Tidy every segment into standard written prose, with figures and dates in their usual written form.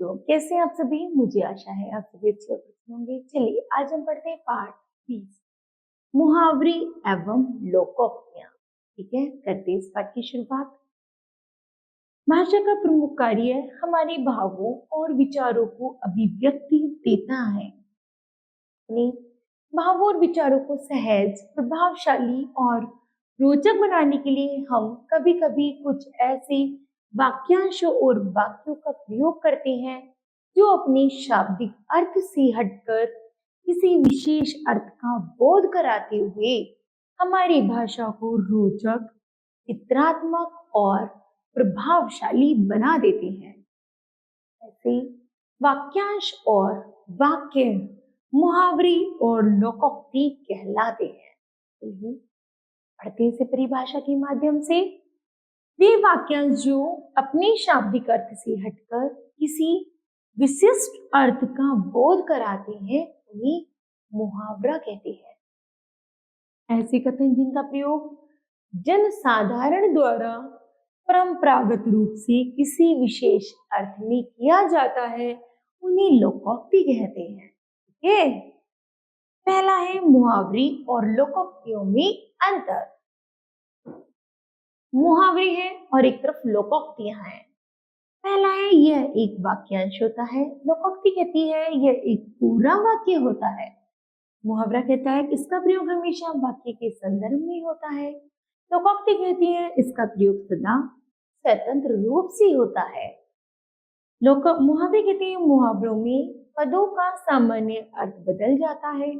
दोस्तों, कैसे हैं आप सभी। मुझे आशा है आप सभी अच्छे होंगे। चलिए आज हम पढ़ते हैं पाठ 20 मुहावरे एवं लोकोक्तियां। ठीक है, करते हैं इस पाठ की शुरुआत। भाषा का प्रमुख कार्य हमारे भावों और विचारों को अभिव्यक्ति देता है। अपने भावों और विचारों को सहज, प्रभावशाली और रोचक बनाने के लिए हम कभी कभी कुछ ऐसे वाक्यांशों और वाक्यों का प्रयोग करते हैं जो अपने शाब्दिक अर्थ से हटकर किसी विशेष अर्थ का बोध कराते हुए हमारी भाषा को रोचक, चित्रात्मक और प्रभावशाली बना देते हैं। ऐसे वाक्यांश और वाक्य मुहावरे और लोकोक्ति कहलाते हैं। चलिए पढ़ते हैं इसे परिभाषा के माध्यम से। वे वाक्यांश जो अपने शाब्दिक अर्थ से हटकर किसी विशिष्ट अर्थ का बोध कराते हैं उन्हें मुहावरा कहते हैं। ऐसे कथन जिनका प्रयोग जनसाधारण द्वारा परंपरागत रूप से किसी विशेष अर्थ में किया जाता है उन्हें लोकोक्ति कहते हैं। ठीक है, पहला है मुहावरे और लोकोक्तियों में अंतर। मुहावरे हैं और एक तरफ लोकोक्तियां हैं। पहला है यह एक वाक्यांश होता है, लोकोक्ति कहती है यह एक पूरा वाक्य होता है। मुहावरा कहता है इसका प्रयोग हमेशा वाक्य के संदर्भ में होता है। लोकोक्ति कहती है इसका प्रयोग सदा स्वतंत्र रूप से होता है। मुहावरे कहते हैं मुहावरों में पदों का सामान्य अर्थ बदल जाता है।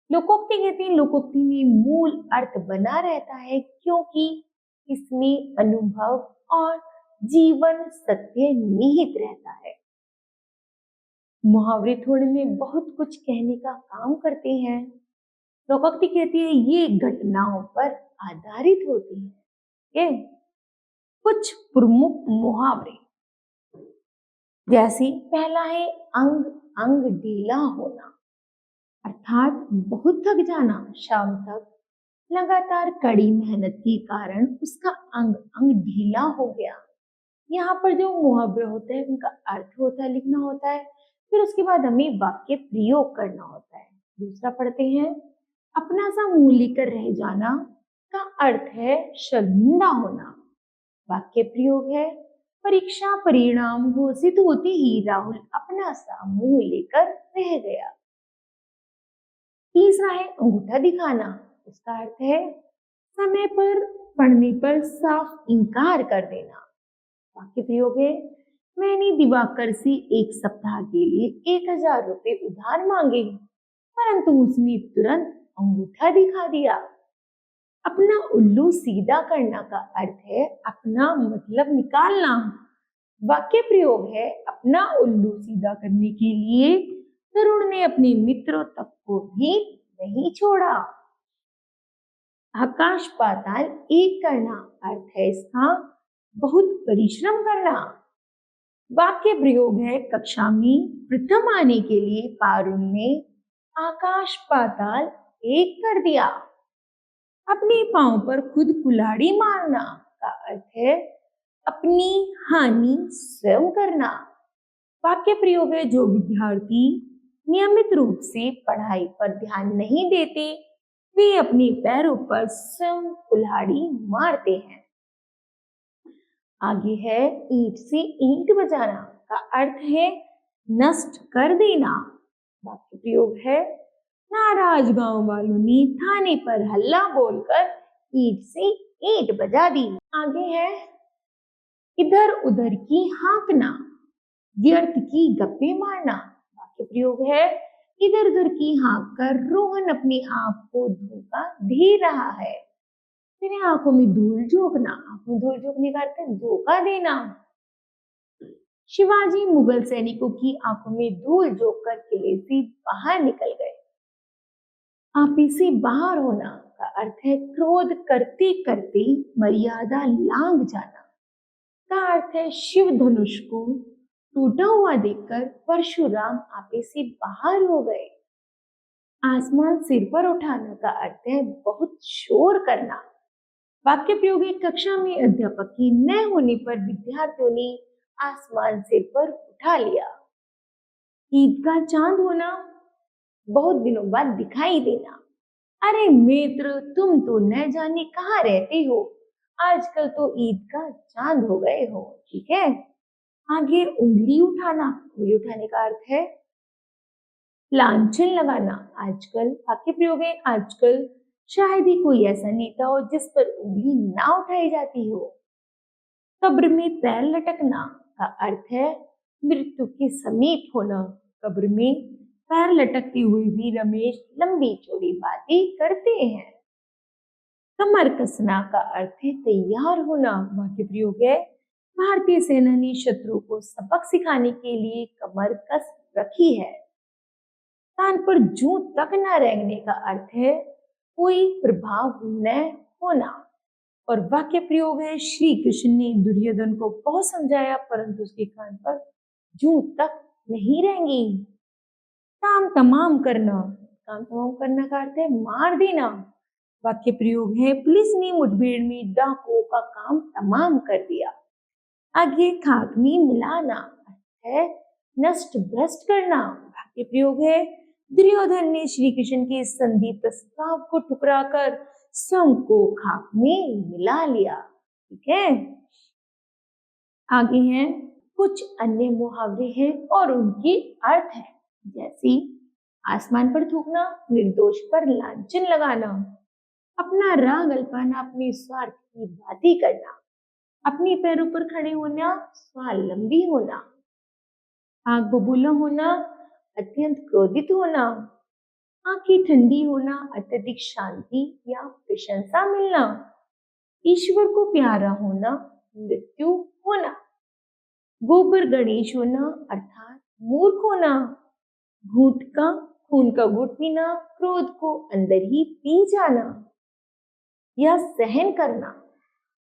लोकोक्ति कहते हैं लोकोक्ति में मूल अर्थ बना रहता है क्योंकि इसमें अनुभव और जीवन सत्य निहित रहता है। मुहावरे थोड़े में बहुत कुछ कहने का काम करते हैं। लोकोक्ति कहती है ये घटनाओं पर आधारित होती है। कुछ प्रमुख मुहावरे जैसे पहला है अंग अंग ढीला होना, अर्थात बहुत थक जाना। शाम तक लगातार कड़ी मेहनत के कारण उसका अंग अंग ढीला हो गया। यहाँ पर जो मुहावरे होते हैं उनका अर्थ होता है, लिखना होता है, फिर उसके बाद हमें वाक्य प्रयोग करना होता है। दूसरा पढ़ते हैं अपना सा मुंह लेकर रह जाना का अर्थ है शर्मिंदा होना। वाक्य प्रयोग है परीक्षा परिणाम घोषित होते ही राहुल अपना सा मुंह लेकर रह गया। तीसरा है अंगूठा दिखाना, इसका अर्थ है समय पर पढ़ने पर साफ इनकार कर देना। वाक्य प्रयोग है मैंने दिवाकर से एक सप्ताह के लिए 1000 रुपए उधार मांगे परंतु उसने तुरंत अंगूठा दिखा दिया। अपना उल्लू सीधा करना का अर्थ है अपना मतलब निकालना। वाक्य प्रयोग है अपना उल्लू सीधा करने के लिए तरुण ने अपने मित्रों तक को भी नहीं छोड़ा। आकाश पाताल एक करना, अर्थ है इसका बहुत परिश्रम करना। वाक्य प्रयोग है कक्षा में प्रथम आने के लिए पारुल ने आकाश पाताल एक कर दिया। अपने पांव पर खुद कुल्हाड़ी मारना का अर्थ है अपनी हानि स्वयं करना। वाक्य प्रयोग है जो विद्यार्थी नियमित रूप से पढ़ाई पर ध्यान नहीं देते वे अपने पैरों पर स्वयं कुल्हाड़ी मारते हैं। आगे है ईंट से ईंट बजाना का अर्थ है नष्ट कर देना। वाक्य प्रयोग है नाराज गांव वालों ने थाने पर हल्ला बोलकर ईंट से ईंट बजा दी। आगे है इधर उधर की हाँकना, व्यर्थ की गप्पे मारना। वाक्य प्रयोग है इधर उधर की हाँक कर रोहन अपने आप को धोखा दे रहा है। फिर आंखों में धूल झोंकना, आंखों में धूल झोंकने का अर्थ है धोखा देना। शिवाजी मुगल सैनिकों की आंखों में धूल झोंक कर किले से बाहर निकल गए। आपे से बाहर होना का अर्थ है क्रोध करते करते मर्यादा लांघ जाना। का अर्थ है शिव धनुष को टूटा हुआ देखकर परशुराम आपे से बाहर हो गए। आसमान सिर पर उठाना का अर्थ है बहुत शोर करना। वाक्य प्रयोग है कक्षा में अध्यापक के न होने पर विद्यार्थियों ने आसमान सिर पर उठा लिया। ईद का चांद होना, बहुत दिनों बाद दिखाई देना। अरे मित्र, तुम तो न जाने कहाँ रहते हो, आजकल तो ईद का चांद हो गए हो। ठीक है। आगे उंगली उठाना, उंगली उठाने का अर्थ है लांछन लगाना। आजकल वाक्य प्रयोग है आजकल, शायद ही कोई ऐसा नेता हो जिस पर उंगली ना उठाई जाती हो। कब्र में पैर लटकना का अर्थ है मृत्यु के समीप होना। कब्र में पैर लटकते हुए भी रमेश लंबी चौड़ी बातें करते हैं। कमर कसना का अर्थ है तैयार होना। वाक्य प्रयोग है भारतीय सेना ने शत्रु को सबक सिखाने के लिए कमर कस रखी है। कान पर जूं तक न रेंगने का अर्थ है कोई प्रभाव न होना। और वाक्य प्रयोग है श्री कृष्ण ने दुर्योधन को बहुत समझाया परंतु उसके कान पर जूं तक नहीं रेंगी। काम तमाम करना, काम तमाम करना का अर्थ है मार देना। वाक्य प्रयोग है पुलिस ने मुठभेड़ में डाकुओं का काम तमाम कर दिया। आगे खाक में मिलाना है नष्ट भ्रष्ट करना। वाक्य प्रयोग है दुर्योधन ने श्री कृष्ण के संधि प्रस्ताव को ठुकराकर स्वयं को खाक में मिला लिया। ठीक है। आगे हैं कुछ अन्य मुहावरे हैं और उनके अर्थ है, जैसे आसमान पर थूकना, निर्दोष पर लांछन लगाना, अपना राग अल्पाना, अपने स्वार्थ की बातें करना, अपने पैरों पर खड़े होना, स्वावलंबी होना, आग बबूला होना, अत्यंत क्रोधित होना, आंखें ठंडी होना, अत्यधिक शांति या प्रशंसा मिलना, ईश्वर को प्यारा होना, मृत्यु होना, गोबर गणेश होना अर्थात मूर्ख होना, घूंट का खून का घूंट पीना, क्रोध को अंदर ही पी जाना या सहन करना,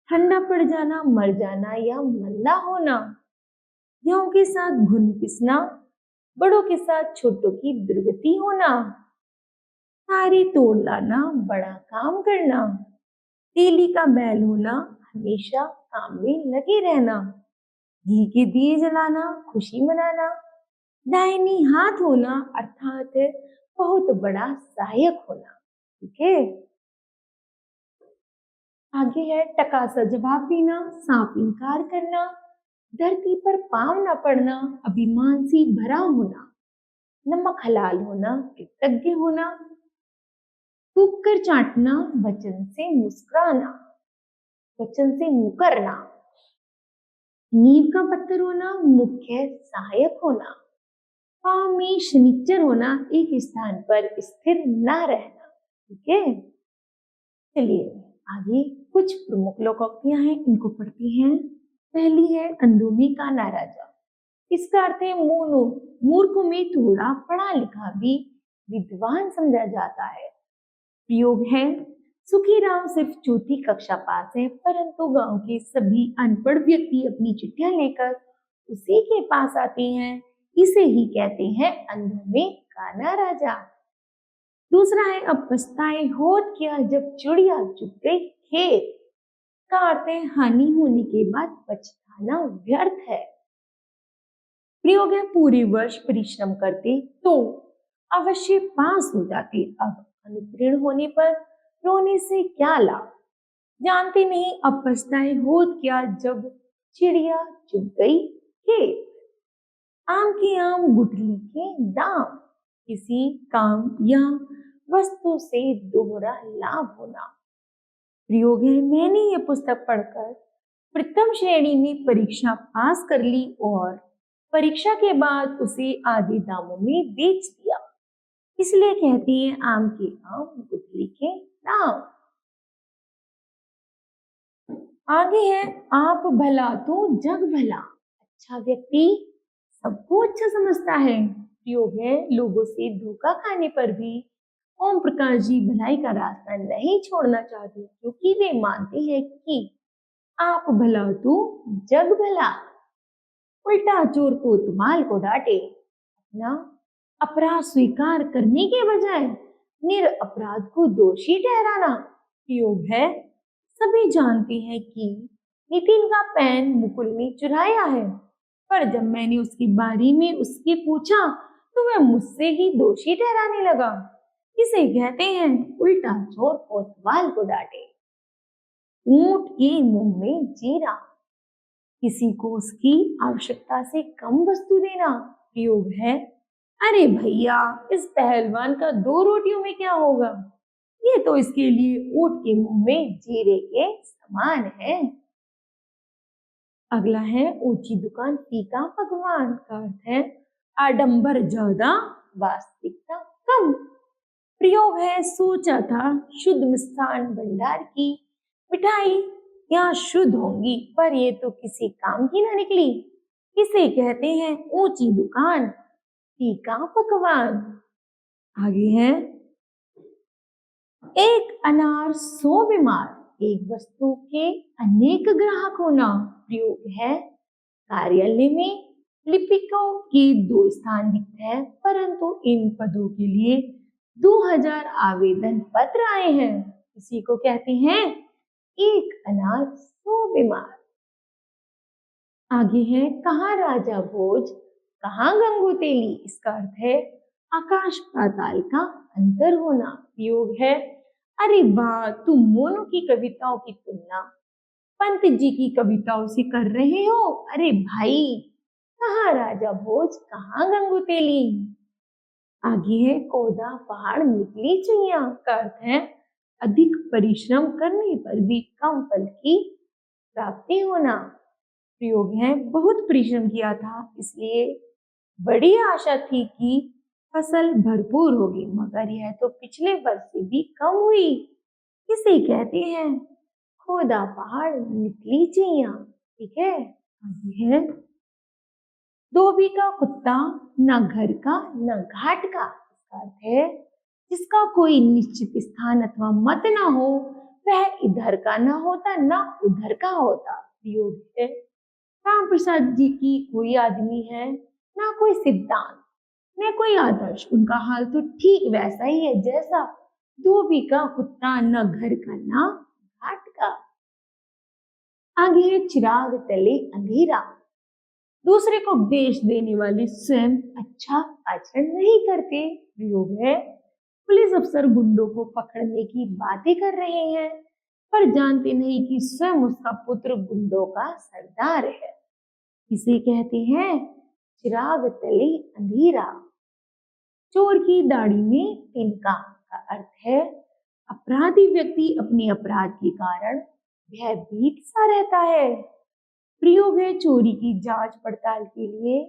ठंडा पड़ जाना, मर जाना या मंदा होना, गेहूं के साथ घुन पिसना, बड़ों के साथ छोटों की दुर्गति होना, सारी तोड़ लाना, बड़ा काम करना, तेली का बैल होना, हमेशा काम में लगे रहना, घी के दिए जलाना, खुशी मनाना, दाहिनी हाथ होना अर्थात बहुत बड़ा सहायक होना। ठीक है। आगे है टका सा जवाब देना, साफ इनकार करना, धरती पर पांव न पड़ना, अभिमान से भरा होना, नमक हलाल होना, कृतज्ञ होना, थूक कर चाटना, वचन से मुस्कुराना, वचन से मुकरना, नींव का पत्थर होना, मुख्य सहायक होना, पांव में शनिचर होना, एक स्थान पर स्थिर न रहना। ठीक है। चलिए आगे कुछ प्रमुख लोकोक्तियां हैं, इनको पढ़ते हैं। पहली है अंधों में काना राजा। इसका अर्थ है मूर्खों में थोड़ा पढ़ा लिखा भी विद्वान समझा जाता है। प्रयोग है सुखीराम सिर्फ चौथी कक्षा पास है परंतु गांव के सभी अनपढ़ व्यक्ति अपनी चिट्ठियां लेकर उसी के पास आते हैं, इसे ही कहते हैं अंधों में काना राजा। दूसरा है अब पछताए होत क्या जब चिड़िया चुग गई खेत। का अर्थ है हानि होने के बाद पछताना व्यर्थ है। प्रयोग है पूरे वर्ष परिश्रम करते तो अवश्य पास हो जाते, अब अनुत्तीर्ण होने पर रोने से क्या लाभ। जानते नहीं अब पछताए होत क्या जब चिड़िया चुग गई खेत। आम के आम गुठली के दाम, किसी काम या वस्तु से दोहरा लाभ होना। प्रयोग है मैंने यह पुस्तक पढ़कर प्रथम श्रेणी में परीक्षा पास कर ली और परीक्षा के बाद उसे आधे दामों में बेच दिया, इसलिए कहते हैं आम के आम गुठली के दाम। आगे है आप भला तो जग भला। अच्छा व्यक्ति सबको अच्छा समझता है। प्रयोग है लोगों से धोखा खाने पर भी ओम प्रकाश जी भलाई का रास्ता नहीं छोड़ना चाहते क्योंकि वे मानते हैं कि आप भला तो जग भला। उल्टा चोर को तुमाल को डांटे, अपना अपराध स्वीकार करने के बजाय निरपराध को दोषी ठहराना। प्रयोग है सभी जानते हैं कि नितिन का पेन मुकुल ने चुराया है पर जब मैंने उसके बारे में उससे पूछा तो वह मुझसे ही दोषी ठहराने लगा। इसे कहते हैं उल्टा चोर कोतवाल को डांटे। ऊंट के मुंह में जीरा। किसी को उसकी आवश्यकता से कम वस्तु देना। प्रयोग है, अरे भैया इस पहलवान का 2 रोटियों में क्या होगा, ये तो इसके लिए ऊंट के मुंह में जीरे के समान है। अगला है ऊंची दुकान फीका पकवान का अर्थ है आडंबर ज्यादा वास्तविकता कम। प्रयोग है, सोचा था शुद्ध मिष्ठान भंडार की मिठाई यहाँ शुद्ध होंगी पर ये तो किसी काम की ना निकली। इसे कहते हैं ऊंची दुकान फीका पकवान। आगे है, एक अनार 100 बीमार। एक वस्तु के अनेक ग्राहक होना। प्रयोग है, कार्यालय में लिपिकों के 2 स्थान दिखते हैं परंतु इन पदों के लिए 2000 आवेदन पत्र आए हैं। इसी को कहते हैं एक अनार 100 बीमार। आगे है, कहाँ राजा भोज कहाँ गंगू तेली। इसका अर्थ है आकाश पाताल का अंतर होना। प्रयोग है, अरे वाह तुम मोनू की कविताओं की तुलना पंत जी की कविताओं से कर रहे हो। अरे भाई कहाँ राजा भोज कहाँ गंगू तेली। आगे है, कौदा पहाड़ निकली चुईया का अर्थ है अधिक परिश्रम करने पर भी कम फल की प्राप्ति होना। प्रयोग है, बहुत परिश्रम किया था इसलिए बड़ी आशा थी कि फसल भरपूर होगी मगर यह तो पिछले वर्ष से भी कम हुई। इसे कहते हैं खोदा पहाड़ निकली चुईया। ठीक है, आगे है, धोबी का कुत्ता न घर का न घाट का। इसका अर्थ है जिसका कोई निश्चित स्थान अथवा मत ना हो वह इधर का ना होता न उधर का होता। प्रयोग है, राम प्रसाद जी की कोई आदमी है ना कोई सिद्धांत न कोई आदर्श, उनका हाल तो ठीक वैसा ही है जैसा धोबी का कुत्ता न घर का न घाट का। आगे है, चिराग तले अंधेरा। दूसरे को उपदेश देने वाले स्वयं अच्छा आचरण नहीं करते। प्रयोग है, पुलिस अफसर गुंडों को पकड़ने की बातें कर रहे हैं पर जानते नहीं कि स्वयं उसका पुत्र गुंडों का सरदार है। इसे कहते हैं चिराग तले अंधेरा। चोर की दाढ़ी में तिनका का अर्थ है अपराधी व्यक्ति अपने अपराध के कारण भयभीत सा रहता है। प्रयोग है, चोरी की जांच पड़ताल के लिए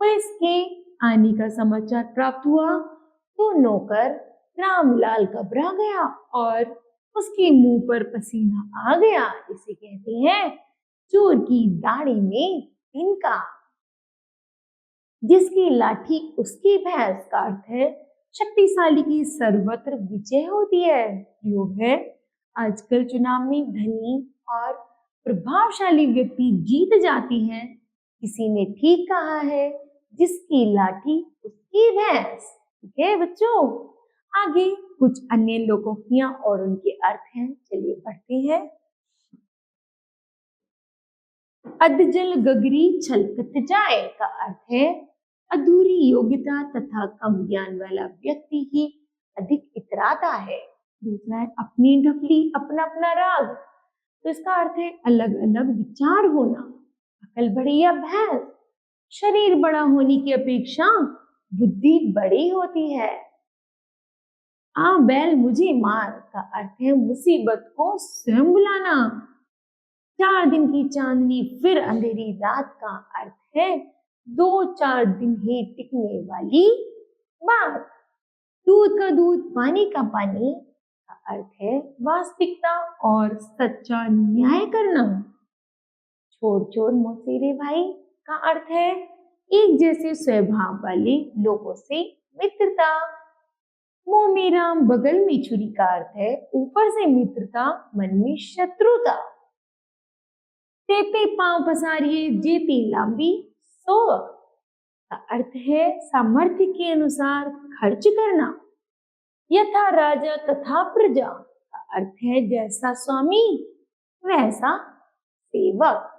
पुलिस के आने का समाचार प्राप्त हुआ तो नौकर रामलाल घबरा गया और उसके मुंह पर पसीना आ गया। इसे कहते हैं चोर की दाढ़ी में तिनका। जिसकी लाठी उसकी भैंस का अर्थ है शक्तिशाली की सर्वत्र विजय होती है। प्रयोग है, आजकल चुनाव में धनी और प्रभावशाली व्यक्ति जीत जाती हैं। किसी ने ठीक कहा है जिसकी लाठी उसकी भैंस। ठीक है बच्चों, आगे कुछ अन्य लोकोक्तियां और उनके अर्थ हैं, चलिए पढ़ते हैं। अधजल गगरी छलकत जाए का अर्थ है अधूरी योग्यता तथा कम ज्ञान वाला व्यक्ति ही अधिक इतराता है। दूसरा है अपनी ढपली अपना अपना राग, तो इसका अर्थ है अलग अलग विचार होना। अकल बड़ी या भैंस, शरीर बड़ा होने की अपेक्षा बुद्धि बड़ी होती है। आ बैल मुझे मार का अर्थ है मुसीबत को स्वयं बुलाना। 4 दिन की चांदनी फिर अंधेरी रात का अर्थ है 2-4 दिन ही टिकने वाली बात। दूध का दूध पानी का पानी का अर्थ है वास्तविकता और सच्चा न्याय करना। चोर चोर मौसेरे भाई का अर्थ है एक जैसे स्वभाव वाले लोगों से मित्रता। मुंह में राम बगल में छुरी का अर्थ है ऊपर से मित्रता मन में शत्रुता। तेते पांव पसारिए जेती लांबी सो का अर्थ है सामर्थ्य के अनुसार खर्च करना। यथा राजा तथा प्रजा का अर्थ है जैसा स्वामी वैसा सेवक।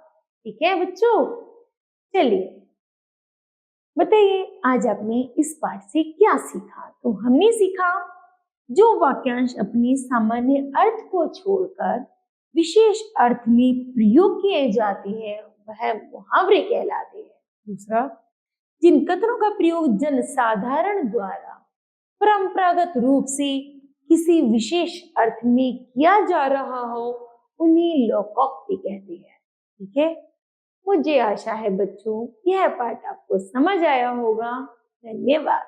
ठीक है बच्चों, चलिए बताइए आज आपने इस पाठ से क्या सीखा। तो हमने सीखा जो वाक्यांश अपने सामान्य अर्थ को छोड़कर विशेष अर्थ में प्रयोग किए जाते हैं वह मुहावरे कहलाते हैं। दूसरा, जिन कथनों का प्रयोग जनसाधारण द्वारा परंपरागत रूप से किसी विशेष अर्थ में किया जा रहा हो उन्हें लोकोक्ति कहते हैं। ठीक है, मुझे आशा है बच्चों यह पाठ आपको समझ आया होगा। धन्यवाद।